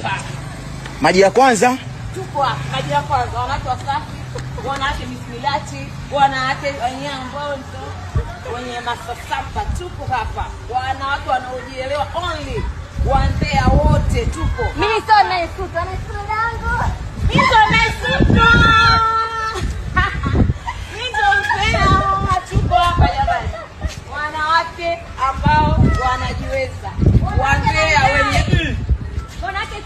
hapa. Maji ya kwanza. Tuko hapa. Maji ya kwanza. Wanawake wasafi, wanawake bismilati, wanawake wenye ambao wenye masasapa. Tuko hapa. Wanawake wanaojielewa only. Wanzea wote tuko. Mimi sio naisuka, naisuka dangu. Mimi sio naisuka. Mimi ndio mpea. Tuko hapa jamani. Wanawake ambao wanajiweza. Wanzea wenye. Wanawake